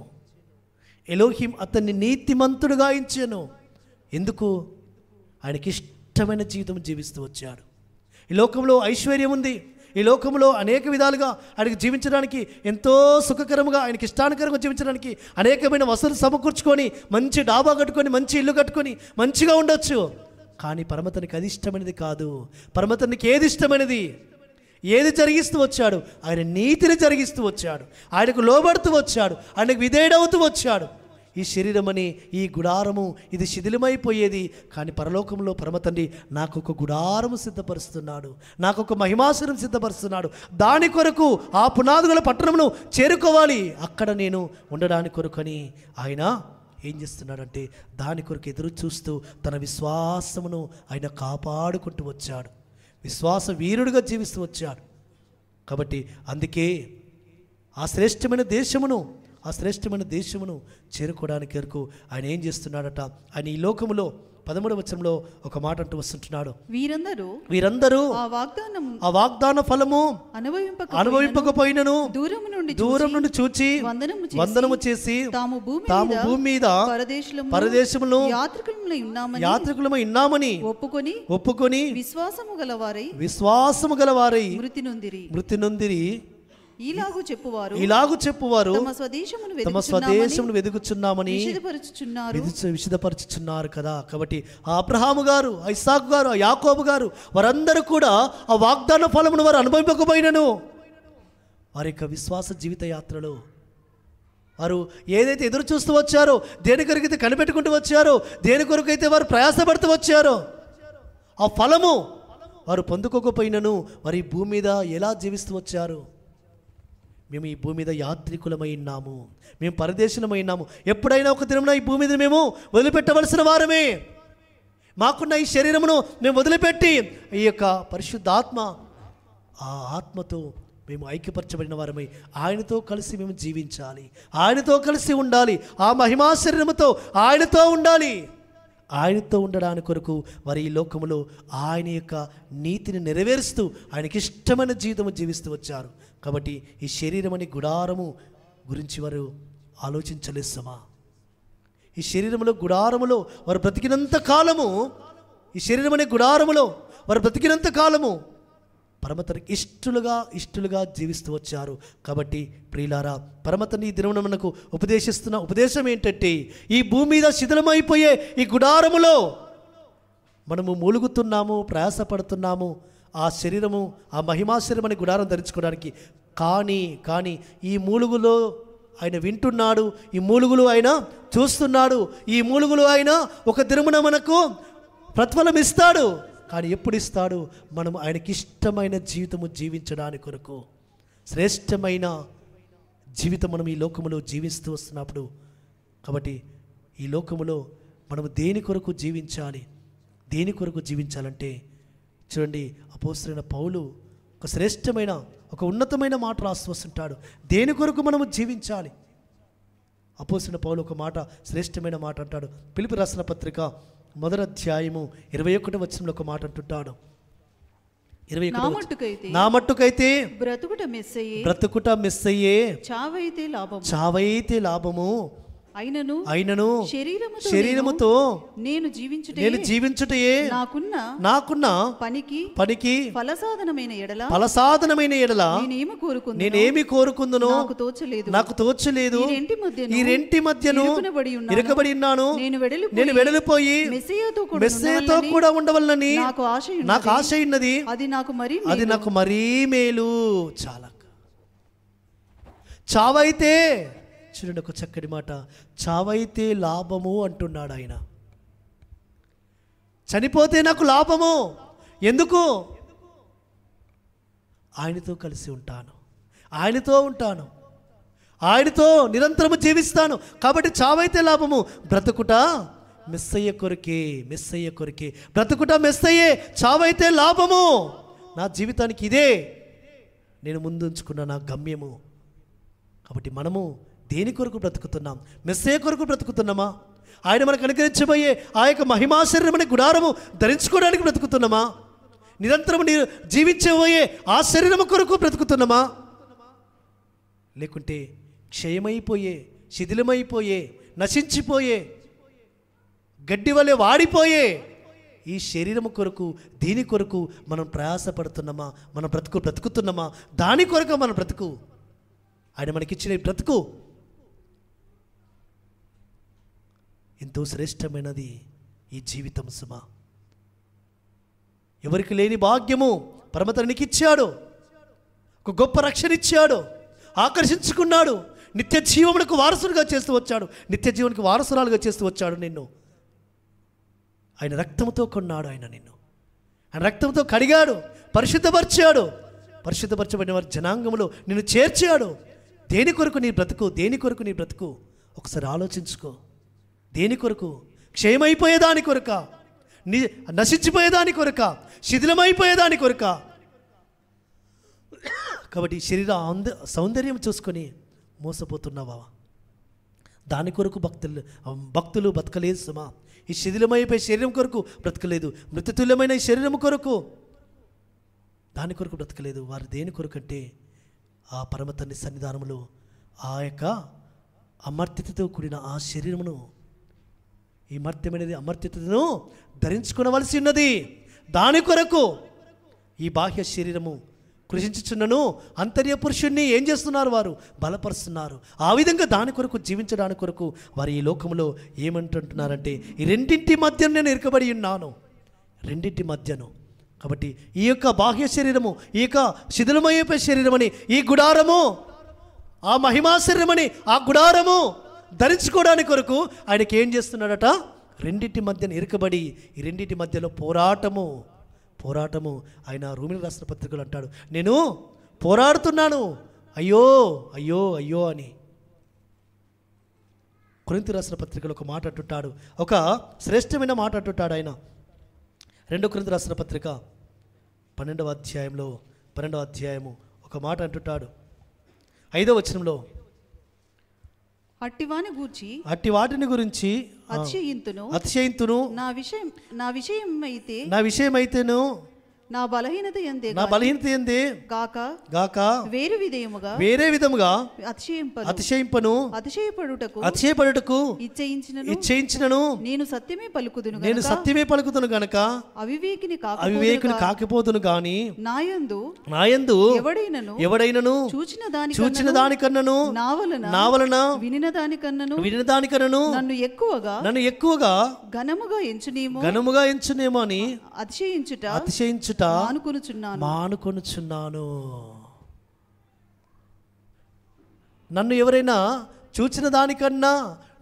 ఎందుకు? ఆయనకి ఇష్టమైన జీవితం జీవిస్తూ వచ్చాడు. ఈ లోకంలో ఐశ్వర్యం ఉంది, ఈ లోకంలో అనేక విధాలుగా ఆయనకి జీవించడానికి ఎంతో సుఖకరముగా, ఆయనకి ఇష్టానుకరంగా జీవించడానికి అనేకమైన వసతులు సమకూర్చుకొని, మంచి డాబా కట్టుకొని, మంచి ఇల్లు కట్టుకొని మంచిగా ఉండొచ్చు. కానీ పరమతనికి అది ఇష్టమైనది కాదు. పరమతనికి ఏది ఇష్టమైనది? ఏది జరిగిస్తూ వచ్చాడు? ఆయన నీతిని జరిగిస్తూ వచ్చాడు, ఆయనకు లోబడుతూ వచ్చాడు, ఆయనకు విధేయుడవుతూ వచ్చాడు. ఈ శరీరమని, ఈ గుడారము ఇది శిథిలమైపోయేది. కానీ పరలోకంలో పరమతండ్రి నాకు ఒక గుడారము సిద్ధపరుస్తున్నాడు, నాకు ఒక మహిమాసనం సిద్ధపరుస్తున్నాడు. దాని కొరకు ఆ పునాదుల పట్టణమును చేరుకోవాలి, అక్కడ నేను ఉండడానికి కొరకని ఆయన ఏం చేస్తున్నాడంటే దాని కొరకు ఎదురు చూస్తూ తన విశ్వాసమును ఆయన కాపాడుకుంటూ వచ్చాడు, విశ్వాస వీరుడిగా జీవిస్తూ వచ్చాడు. కాబట్టి అందుకే ఆ శ్రేష్టమైన దేశమును చేరుకోవడానికి వరకు ఆయన ఏం చేస్తున్నాడట? ఆయన ఈ లోకములో 13వ వచనంలో ఒక మాట అంటూ వస్తుంటున్నాడు, వీరందరూ ఆ వాగ్దాన ఫలము అనుభవింపకపోయినను దూరం నుండి చూచి వందనము చేసి తాము భూమి మీద పరదేశములో యాత్రికులమై ఉన్నామని ఒప్పుకొని విశ్వాసము గలవారై మృతి నొందిరి. ఇలాగు చెప్పువారు తమ స్వదేశమును వెదుకుచున్నామని విశదపరచుచున్నారు కదా. కాబట్టి ఆ అబ్రహాము గారు, ఆ ఇస్సాకు గారు, ఆ యాకోబు గారు వారందరూ కూడా ఆ వాగ్దాన ఫలమును వారు అనుభవింపకపోయినను వారి యొక్క విశ్వాస జీవిత యాత్రలో వారు ఏదైతే ఎదురు చూస్తూ వచ్చారో, దేని కొరకైతే కనిపెట్టుకుంటూ వచ్చారో, దేని కొరకైతే వారు ప్రయాసపడుతూ వచ్చారో, ఆ ఫలము వారు పొందుకోకపోయినను వారు ఈ భూమి మీద ఎలా జీవిస్తూ వచ్చారు? మేము ఈ భూమి మీద యాత్రికులమై ఉన్నాము, మేము పరదేశులమై ఉన్నాము. ఎప్పుడైనా ఒక దినమున ఈ భూమి మీద మేము వదిలిపెట్టవలసిన వారమే. మాకున్న ఈ శరీరమును మేము వదిలిపెట్టి ఈ యొక్క పరిశుద్ధాత్మ, ఆ ఆత్మతో మేము ఐక్యపరచబడిన వారమై ఆయనతో కలిసి మేము జీవించాలి, ఆయనతో కలిసి ఉండాలి, ఆ మహిమా శరీరముతో ఆయనతో ఉండాలి. ఆయనతో ఉండడానికి కొరకు వారు ఈ లోకములో ఆయన యొక్క నీతిని నెరవేరుస్తూ ఆయనకి ఇష్టమైన జీవితము జీవిస్తూ వచ్చారు. కాబట్టి ఈ శరీరం అనే గుడారము గురించి వారు ఆలోచించలేసమా? ఈ శరీరములో గుడారములో వారు బ్రతికినంత కాలము, ఈ శరీరం అనే గుడారములో వారు బ్రతికినంత కాలము పరమతనికి ఇష్టలుగా జీవిస్తూ వచ్చారు. కాబట్టి ప్రియులారా, పరమతని ఈ దినమున మనకు ఉపదేశిస్తున్న ఉపదేశం ఏంటంటే, ఈ భూమి మీద శిథిలమైపోయే ఈ గుడారములో మనము మూలుగుతున్నాము, ప్రయాసపడుతున్నాము ఆ శరీరము, ఆ మహిమా శరీరం అనే గుడారం ధరించుకోవడానికి. కానీ ఈ మూలుగులో ఆయన వింటున్నాడు, ఈ మూలుగులు ఆయన చూస్తున్నాడు, ఈ మూలుగులు ఆయన ఒక దినమున మనకు ప్రతిఫలం ఇస్తాడు. కానీ ఎప్పుడు ఇస్తాడు? మనం ఆయనకి ఇష్టమైన జీవితము జీవించడానికి కొరకు, శ్రేష్టమైన జీవితం మనం ఈ లోకములో జీవిస్తూ వస్తున్నప్పుడు. కాబట్టి ఈ లోకములో మనము దేని కొరకు జీవించాలంటే చూడండి, అపోస్తలుడైన పౌలు ఒక శ్రేష్టమైన, ఒక ఉన్నతమైన మాట రాస్తూ వస్తుంటాడు. దేని కొరకు మనము జీవించాలి? అపోస్తలుడైన పౌలు ఒక మాట, శ్రేష్టమైన మాట అంటాడు. ఫిలిప్పీ రాసిన పత్రిక 1వ అధ్యాయము 21వ వచనంలో ఒక మాట అంటుంటాడు. 21 నా మట్టుకైతే బ్రతుకుట మెస్సయ్యే, చావైతే లాభము. అయినను శరీరముతో నేను జీవించుటయే నాకున్న పనికి ఫలసాధనమైన ఎడల నేనేమి కోరుకుందునో నాకు తోచలేదు. ఈ రెంటి మధ్యను ఇరుకబడి ఉన్నాను. నేను వెడలిపోయి మెస్సీయతో కూడా ఉండవలనని నాకు ఆశ ఉన్నది. అది నాకు మరీ మేలు. చాలా చావైతే చూడండి, ఒక చక్కటి మాట, చావైతే లాభము అంటున్నాడు ఆయన. చనిపోతే నాకు లాభము. ఎందుకు? ఆయనతో కలిసి ఉంటాను, ఆయనతో ఉంటాను, ఆయనతో నిరంతరము జీవిస్తాను. కాబట్టి చావైతే లాభము, బ్రతుకుట మెస్సయ్య కొరకే. మెస్సయ్య కొరకే బ్రతుకుట మెస్సయ్యే. చావైతే లాభము. నా జీవితానికి ఇదే నేను ముందుంచుకున్న నా గమ్యము. కాబట్టి మనము దేని కొరకు బ్రతుకుతున్నాం? మెస్సయ్య కొరకు బ్రతుకుతున్నామా? ఆయన మనకు అనుగ్రహించబోయే ఆ యొక్క మహిమా శరీరమనే గుడారము ధరించుకోవడానికి బ్రతుకుతున్నామా? నిరంతరము జీవించబోయే ఆ శరీరము కొరకు బ్రతుకుతున్నామా? లేకుంటే క్షయమైపోయే, శిథిలమైపోయే, నశించిపోయే, గడ్డి వలె వాడిపోయే ఈ శరీరము కొరకు, దీని కొరకు మనం ప్రయాసపడుతున్నామా? మనం బ్రతుకుతున్నామా? దాని కొరకు మన బ్రతుకు, ఆయన మనకిచ్చిన బ్రతుకు ఎంతో శ్రేష్టమైనది ఈ జీవితం సుమా. ఎవరికి లేని భాగ్యము పరమతండ్రికి ఇచ్చాడు. ఒక గొప్ప రక్షణ ఇచ్చాడు, ఆకర్షించుకున్నాడు, నిత్య జీవమునకు వారసులుగా చేస్తూ వచ్చాడు, నిత్య జీవనికి వారసురాలుగా చేస్తూ వచ్చాడు నిన్ను. ఆయన రక్తంతో కొన్నాడు. ఆయన నిన్ను ఆయన రక్తంతో కడిగాడు, పరిశుద్ధపరిచాడు. పరిశుద్ధపరచబడిన వారి జనాంగంలో నిన్ను చేర్చాడు. దేని కొరకు నీ బ్రతుకు? దేని కొరకు నీ బ్రతుకు? ఒకసారి ఆలోచించుకో. దేని కొరకు? క్షయమైపోయేదాని కొరక? నశించిపోయేదాని కొరక? శిథిలమైపోయేదాని కొరక? కాబట్టి శరీర సౌందర్యం చూసుకొని మోసపోతున్నావా? దాని కొరకు భక్తులు బతకలేదు సుమా. ఈ శిథిలమైపోయే శరీరం కొరకు బ్రతకలేదు. మృతతుల్యమైన ఈ శరీరం కొరకు, దాని కొరకు బ్రతకలేదు. వారు దేని కొరకు అంటే ఆ పరమతండ్రి సన్నిధానములో ఆ యొక్క అమర్త్యతతో కూడిన ఆ శరీరమును, ఈ మర్త్యమైనది అమర్త్యతను ధరించుకోవలసి ఉన్నది. దాని కొరకు ఈ బాహ్య శరీరము కృషించుచున్నను అంతర్య పురుషుణ్ణి ఏం చేస్తున్నారు? వారు బలపరుస్తున్నారు. ఆ విధంగా దాని కొరకు జీవించడానికి కొరకు వారు ఈ లోకంలో ఏమంటుంటున్నారంటే, ఈ రెండింటి మధ్య నేను ఇరుకబడి ఉన్నాను, రెండింటి మధ్యను. కాబట్టి ఈ యొక్క బాహ్య శరీరము, ఈ యొక్క శిథిలమైపోయే శరీరమని ఈ గుడారము, ఆ మహిమా శరీరమని ఆ గుడారము ధరించుకోవడానికి కొరకు ఆయనకి ఏం చేస్తున్నాడట? రెండింటి మధ్యన ఇరుకబడి ఈ రెండింటి మధ్యలో పోరాటము. ఆయన రోమీయుల రాసిన పత్రికలు అంటాడు, నేను పోరాడుతున్నాను, అయ్యో అయ్యో అయ్యో అని. కొరింథీ రాసిన పత్రికలో ఒక మాట అంటుంటాడు, ఒక శ్రేష్టమైన మాట అంటుంటాడు ఆయన. 2 కొరింథీ రాసిన పత్రిక 12వ అధ్యాయము ఒక మాట అంటుంటాడు. 5వ వచనంలో, అట్టి వాటిని గురించి అతిశయింతును, నా విషయం అయితేను నా బలహీనత యందే గాక వేరే విధముగా అతిశయింపను, అతిశయపడుటకు ఇచ్చేయించినను నేను సత్యమే పలుకుదును గనక అవివేకిని కాకపోదును గాని నాయందు ఎవడైనను చూచిన దానికన్నను నా వలన వినిన దానికన్నను నన్ను ఎక్కువగా ఘనముగా ఎంచునేమో అని అతిశయించుట మానుకొనుచున్నాను. నన్ను ఎవరైనా చూచిన దానికన్నా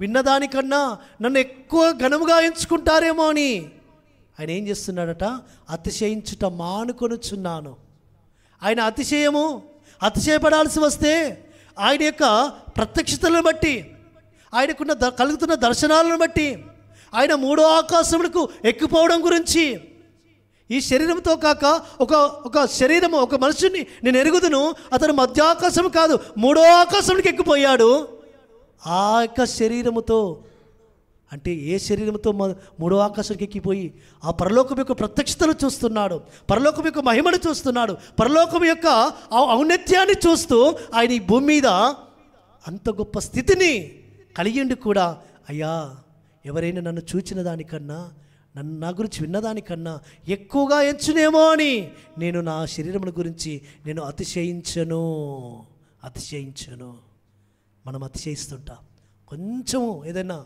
విన్నదానికన్నా నన్ను ఎక్కువ ఘనముగా ఎంచుకుంటారేమో అని ఆయన ఏం చేస్తున్నాడట? అతిశయించుట మానుకొనుచున్నాను. ఆయన అతిశయపడాల్సి వస్తే ఆయన యొక్క ప్రత్యక్షతలను బట్టి, ఆయనకున్న కలుగుతున్న దర్శనాలను బట్టి, ఆయన 3వ ఆకాశములకు ఎక్కిపోవడం గురించి, ఈ శరీరంతో కాక ఒక శరీరము, ఒక మనుషుని నేను ఎరుగుదును, అతను మధ్యాకాశం కాదు 3వ ఆకాశంకి ఎక్కిపోయాడు. ఆ యొక్క శరీరముతో అంటే ఏ శరీరంతో 3వ ఆకాశంకి ఎక్కిపోయి ఆ పరలోకం యొక్క ప్రత్యక్షతను చూస్తున్నాడు, పరలోకం యొక్క మహిమను చూస్తున్నాడు, పరలోకం యొక్క ఔన్నత్యాన్ని చూస్తూ ఆయన ఈ భూమి మీద అంత గొప్ప స్థితిని కలిగిండి కూడా అయ్యా ఎవరైనా నన్ను చూచిన దానికన్నా నా గురించి విన్నదానికన్నా ఎక్కువగా ఎంచునేమో అని నేను నా శరీరముల గురించి నేను అతిశయించను. మనం అతిశయిస్తుంటాం. కొంచెము ఏదైనా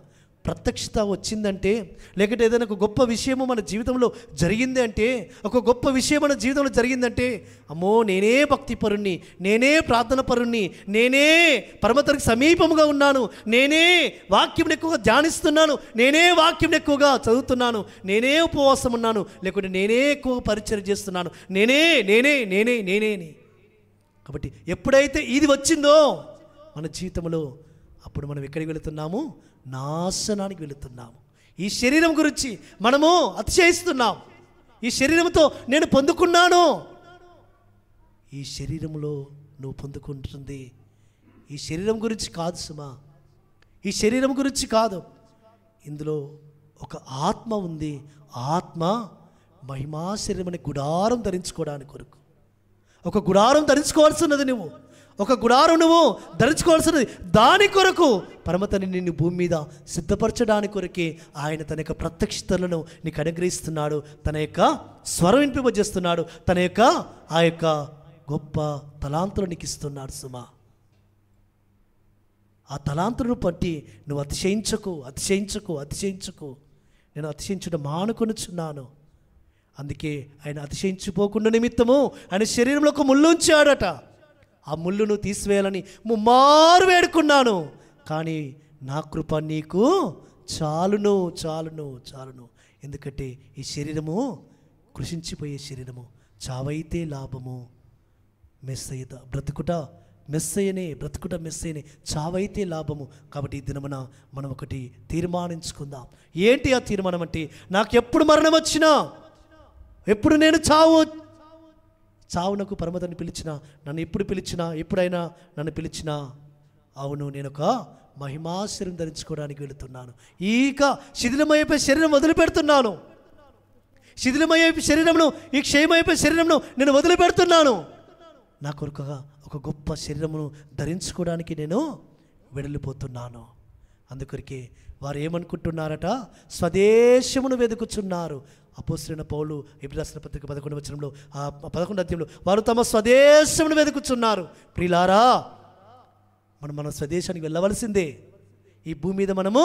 ప్రత్యక్షత వచ్చిందంటే, లేకపోతే ఏదైనా ఒక గొప్ప విషయము మన జీవితంలో జరిగింది అంటే, ఒక గొప్ప విషయం మన జీవితంలో జరిగిందంటే, అమ్మో నేనే భక్తి పరుణ్ణి, నేనే ప్రార్థన పరుణ్ణి, నేనే పరమతనికి సమీపముగా ఉన్నాను, నేనే వాక్యం ఎక్కువగా ధ్యానిస్తున్నాను, నేనే వాక్యం ఎక్కువగా చదువుతున్నాను, నేనే ఉపవాసం ఉన్నాను, లేకుంటే నేనే ఎక్కువ పరిచయం చేస్తున్నాను, నేనే అని. కాబట్టి ఎప్పుడైతే ఇది వచ్చిందో మన జీవితంలో, అప్పుడు మనం ఎక్కడికి వెళుతున్నాము? నాశనానికి వెళుతున్నాము. ఈ శరీరం గురించి మనము అతిశయిస్తున్నాం. ఈ శరీరంతో నేను పొందుకున్నాను. ఈ శరీరంలో నువ్వు పొందుకుంటుంది ఈ శరీరం గురించి కాదు సుమా, ఈ శరీరం గురించి కాదు. ఇందులో ఒక ఆత్మ ఉంది. ఆత్మ మహిమా శరీరం అనే గుడారం ధరించుకోవడానికి కొరకు, ఒక గుడారం ధరించుకోవాల్సినది నువ్వు, ఒక గుడారం నువ్వు ధరించుకోవాల్సినది. దాని కొరకు పరమతని నిన్ను భూమి మీద సిద్ధపరచడానికి కొరకే ఆయన తన యొక్క ప్రత్యక్షతలను నీకు అనుగ్రహిస్తున్నాడు, తన యొక్క స్వరం వినిపింపజేస్తున్నాడు, తన యొక్క ఆ యొక్క గొప్ప తలాంతులు నీకు ఇస్తున్నాడు సుమా. ఆ తలాంతులను బట్టి నువ్వు అతిశయించకు. నేను అతిశయించడం మానుకొనుచున్నాను. అందుకే ఆయన అతిశయించిపోకుండా నిమిత్తము ఆయన శరీరంలో ఒక ముళ్ళు ఉంచాడట. ఆ ముళ్ళును తీసివేయాలని ముమ్మారు వేడుకున్నాను, కానీ నా కృప నీకు చాలును. ఎందుకంటే ఈ శరీరము కృషించిపోయే శరీరము, చావైతే లాభము, బ్రతుకుట మెస్సయ్యనే, చావైతే లాభము. కాబట్టి ఈ దినమున మనం ఒకటి తీర్మానించుకుందాం. ఏంటి ఆ తీర్మానం అంటే, నాకు ఎప్పుడు మరణం వచ్చినా, ఎప్పుడు నేను చావునకు పరమతని పిలిచినా, నన్ను ఎప్పుడు పిలిచినా, ఎప్పుడైనా నన్ను పిలిచినా, అవును నేను ఒక మహిమాశరీరం ధరించుకోవడానికి వెళుతున్నాను. ఇక శిథిలమైపోయే శరీరం వదిలిపెడుతున్నాను. శిథిలమైపోయే శరీరమును, ఈ క్షయమైపోయే శరీరమును నేను వదిలిపెడుతున్నాను. నా కొరకుగా ఒక గొప్ప శరీరమును ధరించుకోవడానికి నేను వెడలిపోతున్నాను. అందుకొరికే వారు ఏమనుకుంటున్నారట? స్వదేశమును వెతుకుచున్నారు. అపోస్తలుడైన పౌలు ఎబ్రీ రాసిన పత్రిక 11వ వచనంలో, ఆ 11వ అధ్యాయంలో, వారు తమ స్వదేశమును వెతుకుచున్నారు. ప్రియులారా, మన స్వదేశానికి వెళ్ళవలసిందే. ఈ భూమి మీద మనము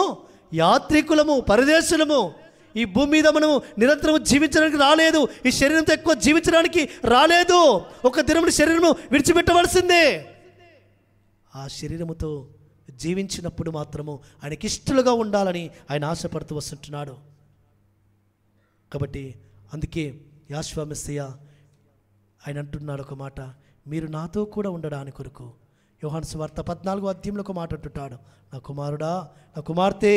యాత్రికులము, పరదేశులము. ఈ భూమి మీద మనము నిరంతరం జీవించడానికి రాలేదు. ఈ శరీరంతో ఎక్కువ జీవించడానికి రాలేదు. ఒక దినమున శరీరము విడిచిపెట్టవలసిందే. ఆ శరీరముతో జీవించినప్పుడు మాత్రము ఆయనకి ఇష్టలుగా ఉండాలని ఆయన ఆశపడుతూ వస్తుంటున్నాడు. కాబట్టి అందుకే యాషువ మెస్సయ్య ఆయన అంటున్నాడు ఒక మాట, మీరు నాతో కూడా ఉండడానికి కొరకు. యోహాను సువార్త 14వ అధ్యాయంలో ఒక మాట అంటుంటాడు, నా కుమారుడా, నా కుమార్తె.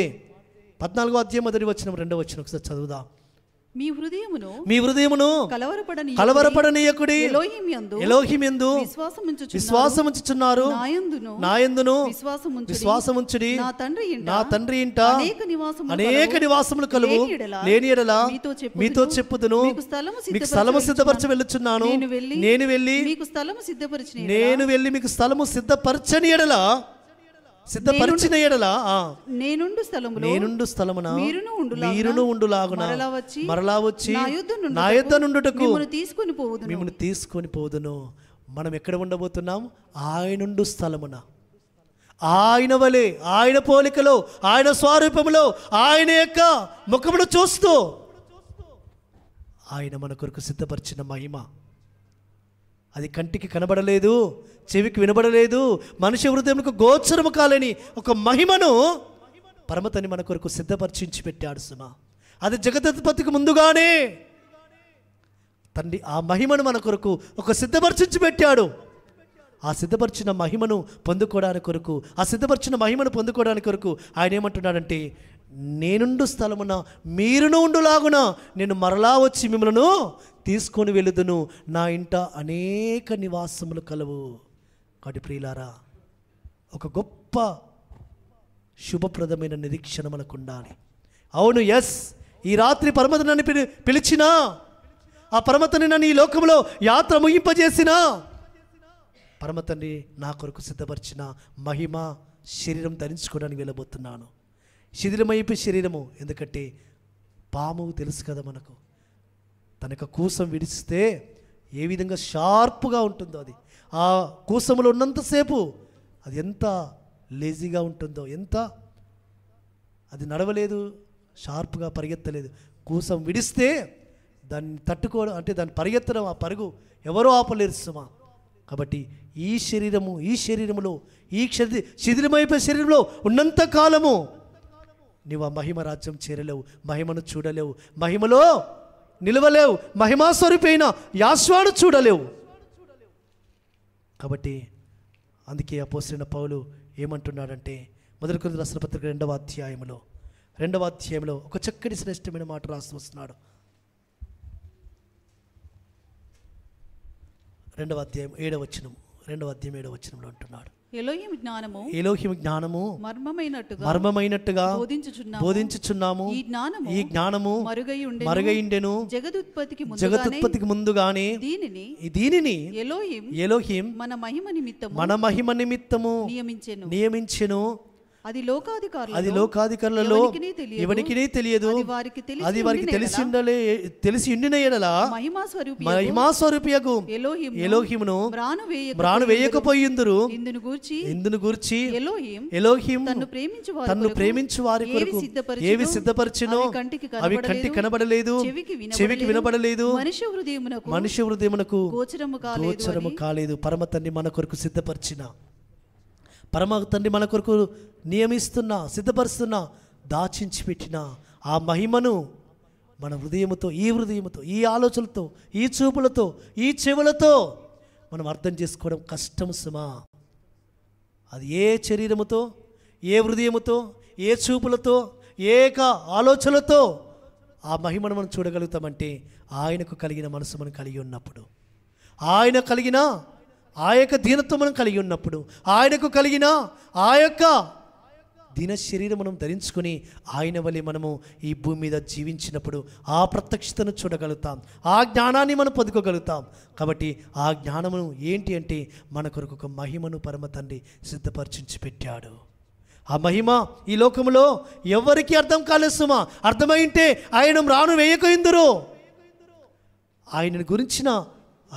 14వ అధ్యాయం 1వ వచనం 2వ వచనం ఒకసారి చదువుదాం. మీ హృదయమును కలవరపడనీయకుడి, ఎలోహిమందు విశ్వాసముంచుచున్నారు, నాయందును విశ్వాసముంచుడి. నా తండ్రి ఇంట అనేక నివాసములు కలువు, లేని యెడల మీతో చెప్పుదును. మీకు స్థలము సిద్ధపరచ వెళ్ళుచున్నాను. నేను వెళ్ళి మీకు స్థలము సిద్ధపరచని యెడల, సిద్ధపరిచిన యెడల నేనుండు స్థలమున మీరును ఉండులాగున మరలా వచ్చి నా యొద్ద నుండుటకు మిమ్మల్ని తీసుకొని పోదును. మనం ఎక్కడ ఉండబోతున్నాం? ఆయనుండు స్థలమున, ఆయన వలె, ఆయన పోలికలో, ఆయన స్వరూపములో, ఆయన యొక్క ముఖమును చూస్తూ ఆయన మన కొరకు సిద్ధపరిచిన మహిమ, అది కంటికి కనబడలేదు, చెవికి వినబడలేదు, మనిషి హృదయంకు గోచరము కాలేని ఒక మహిమను పరమతని మన కొరకు సిద్ధపరిచి పెట్టాడు సుమా. అది జగదుత్పత్తికి ముందుగానే తండ్రి ఆ మహిమను మన కొరకు ఒక సిద్ధపరిచి పెట్టాడు. ఆ సిద్ధపరిచిన మహిమను పొందుకోవడానికి కొరకు, ఆ సిద్ధపరిచిన మహిమను పొందుకోవడానికి కొరకు ఆయన ఏమంటున్నాడంటే, నేనుండు స్థలమున మీరును ఉండులాగున నేను మరలా వచ్చి మిమ్మల్ని తీసుకొని వెళుదును. నా ఇంట అనేక నివాసములు కలవు. కాబట్టి ప్రియులారా, ఒక గొప్ప శుభప్రదమైన నిరీక్షణ మనకు ఉండాలి. అవును, ఎస్, ఈ రాత్రి పరమతని నన్ను పిలిచినా, ఆ పరమతని నన్ను ఈ లోకంలో యాత్ర ముగింపజేసిన పరమతని నా కొరకు సిద్ధపరిచిన మహిమ శరీరం ధరించుకోవడానికి వెళ్ళబోతున్నాను. శిథిలమైపోయి శరీరము, ఎందుకంటే పాము తెలుసు కదా మనకు, తన యొక్క కూసం విడిస్తే ఏ విధంగా షార్ప్గా ఉంటుందో, అది ఆ కూసములో ఉన్నంతసేపు అది ఎంత లేజీగా ఉంటుందో, ఎంత అది నడవలేదు, షార్ప్గా పరిగెత్తలేదు. కూసం విడిస్తే దాన్ని తట్టుకోవడం అంటే దాన్ని పరిగెత్తడం, ఆ పరుగు ఎవరో ఆపలేరు సుమా. కాబట్టి ఈ శరీరములో ఈ శిథిలమైపోయే శరీరంలో ఉన్నంత కాలము నీవు ఆ మహిమ రాజ్యం చేరలేవు, మహిమను చూడలేవు, మహిమలో నిలవలేవు, మహిమా స్వరూపైన యాశ్వాను చూడలేవు. కాబట్టి అందుకే అపోస్తలుడైన పౌలు ఏమంటున్నాడంటే, మొదటి కొరింథీయులకు రాసిన పత్రిక 2వ అధ్యాయంలో ఒక చక్కటి శ్రేష్టమైన మాట రాస్తూ వస్తున్నాడు. 2వ అధ్యాయం 7వ వచనంలో అంటున్నాడు, ఎలోహిం జ్ఞానము మర్మమైనట్టుగా బోధించుచున్నాము. ఈ జ్ఞానము మరుగైండెను జగదుత్పత్తికి ముందుగానే దీనిని ఎలోహిం మన మహిమ నిమిత్తము నియమించెను. అది లోకాధికారులలో ఎవరికినీ తెలియదు, అది వారికి తెలిసి ఉండిన ఎడల మహిమా స్వరూపియగు ఎలోహిమును మ్రాను వేయకపోయిందురు. ఇందును గూర్చి ఎలోహిం తన్ను ప్రేమించు వారి కొరకు ఏవి సిద్ధపరిచినో అవి కంటికి కనబడలేదు, చెవికి వినబడలేదు, మనుష్య హృదయమునకు గోచరము కాలేదు. పరమ తండ్రి మన కొరకు సిద్ధపరిచిన, పరమ తండ్రి మన కొరకు నియమిస్తున్నా, సిద్ధపరుస్తున్నా, దాచించి పెట్టిన ఆ మహిమను మన హృదయముతో, ఈ ఆలోచనలతో, ఈ చూపులతో, ఈ చెవులతో మనం అర్థం చేసుకోవడం కష్టం సుమా. అది ఏ శరీరముతో, ఏ హృదయముతో, ఏ చూపులతో, ఏక ఆలోచనలతో ఆ మహిమను మనం చూడగలుగుతామంటే ఆయనకు కలిగిన మనసు మనం కలిగి ఉన్నప్పుడు, ఆయన కలిగిన ఆ యొక్క దీనత్వం మనం కలిగి ఉన్నప్పుడు, ఆయనకు కలిగిన ఆ యొక్క దీన శరీరం మనం ధరించుకొని ఆయన వలె మనము ఈ భూమి మీద జీవించినప్పుడు ఆ ప్రత్యక్షతను చూడగలుగుతాం, ఆ జ్ఞానాన్ని మనం పొందుకోగలుగుతాం. కాబట్టి ఆ జ్ఞానమును ఏంటి అంటే మన కొరకు ఒక మహిమను పరమ తండ్రి సిద్ధపరిచి పెట్టాడు. ఆ మహిమ ఈ లోకములో ఎవరికి అర్థం కాలేదు సుమా. అర్థమైంటే ఆయన రాను వేయకయిందురు. ఆయనను గురించిన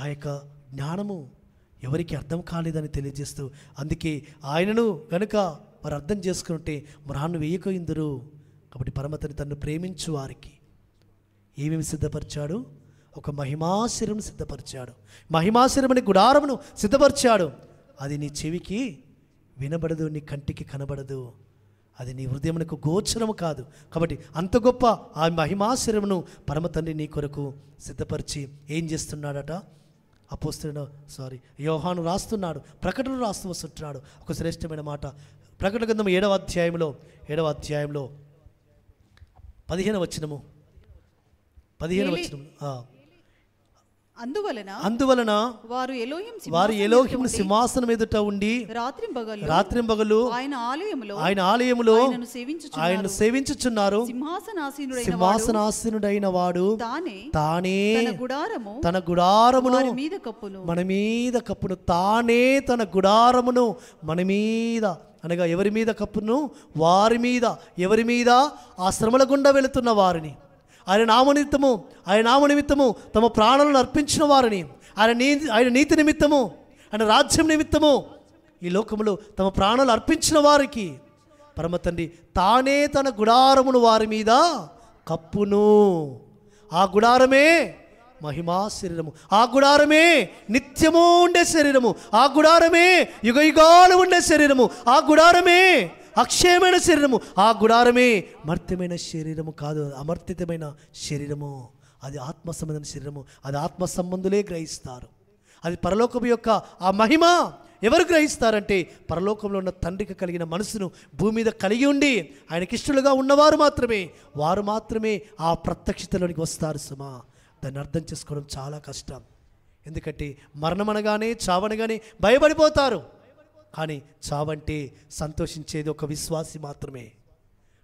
ఆ యొక్క జ్ఞానము ఎవరికి అర్థం కాలేదని తెలియజేస్తూ, అందుకే ఆయనను గనుక వారు అర్థం చేసుకుంటే మ్రాను వేయకయిందురు. కాబట్టి పరమతని తన్ను ప్రేమించు వారికి ఏమేమి సిద్ధపరిచాడు? ఒక మహిమాశిరమును సిద్ధపరిచాడు, మహిమాశిరమని గుడారమును సిద్ధపరిచాడు. అది నీ చెవికి వినబడదు, నీ కంటికి కనబడదు, అది నీ హృదయమునకు గోచరము కాదు. కాబట్టి అంత గొప్ప ఆ మహిమాశిరమును పరమ తండ్రి నీ కొరకు సిద్ధపరిచి ఏం చేస్తున్నాడట? యోహాను రాస్తున్నాడు, ప్రకటన రాస్తూ వస్తుంటున్నాడు ఒక శ్రేష్టమైన మాట. ప్రకటన గ్రంథం 7వ అధ్యాయంలో 15వ వచనము అందువలన వారు ఎలోహిం సింహాసనం ఎదుట ఉండి రాత్రింబగలు ఆయన ఆలయములో ఆయనను సేవించుచున్నారు. సింహాసనాసీనుడైన వాడు తానే తన గుడారమును మన మీద కప్పును, తానే తన గుడారమును మన మీద, అనగా ఎవరి మీద కప్పును? వారి మీద. ఎవరి మీద? ఆ శ్రమల గుండా వెళుతున్న వారిని, ఆయన నామ నిమిత్తము తమ ప్రాణాలను అర్పించిన వారిని, ఆయన నీతి నిమిత్తము, ఆయన రాజ్యం నిమిత్తము ఈ లోకములో తమ ప్రాణాలు అర్పించిన వారికి పరమ తండ్రి తానే తన గుడారమును వారి మీద కప్పును. ఆ గుడారమే మహిమా శరీరము, ఆ గుడారమే నిత్యము ఉండే శరీరము, ఆ గుడారమే యుగయుగాలు ఉండే శరీరము, ఆ గుడారమే అక్షయమైన శరీరము, ఆ గుడారమే మర్త్యమైన శరీరము కాదు, అమర్త్యమైన శరీరము. అది ఆత్మ సంబంధమైన శరీరము, అది ఆత్మ సంబంధులే గ్రహిస్తారు. అది పరలోకము యొక్క ఆ మహిమ ఎవరు గ్రహిస్తారంటే పరలోకంలో ఉన్న తండ్రికి కలిగిన మనసును భూమి మీద కలిగి ఉండి ఆయనకిష్టులుగా ఉన్నవారు మాత్రమే, వారు మాత్రమే ఆ ప్రత్యక్షతలోనికి వస్తారు సుమా. దాన్ని అర్థం చేసుకోవడం చాలా కష్టం. ఎందుకంటే మరణం అనగానే, చావనగానే భయపడిపోతారు. కానీ చావంటే సంతోషించేది ఒక విశ్వాసి మాత్రమే,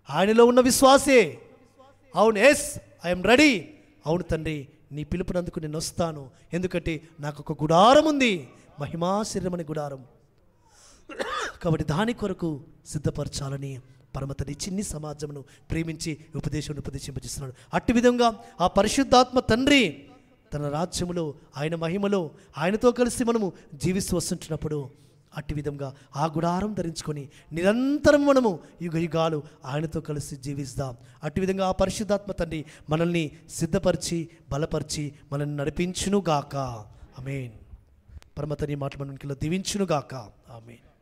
ఆయనలో ఉన్న విశ్వాసే. అవును, ఎస్ ఐఎమ్ రెడీ. అవును తండ్రి, నీ పిలుపునందుకు నేను వస్తాను, ఎందుకంటే నాకు ఒక గుడారం ఉంది, మహిమా శరీరం అనే గుడారం. కాబట్టి దాని కొరకు సిద్ధపరచాలని పరమతని చిన్ని సమాజమును ప్రేమించి ఉపదేశింపజేస్తున్నాడు. అట్టి విధంగా ఆ పరిశుద్ధాత్మ తండ్రి తన రాజ్యములో ఆయన మహిమలో ఆయనతో కలిసి మనము జీవిస్తూ వస్తుంటున్నప్పుడు అట్టి విధంగా ఆ గుడారం ధరించుకొని నిరంతరం మనము యుగ యుగాలు ఆయనతో కలిసి జీవిస్తాం. అట్టి విధంగా ఆ పరిశుద్ధాత్మ తండ్రి మనల్ని సిద్ధపరిచి బలపరిచి మనల్ని నడిపించునుగాక. ఆమేన్. పరమతని మాట మనకి దీవించునుగాక. ఆమేన్.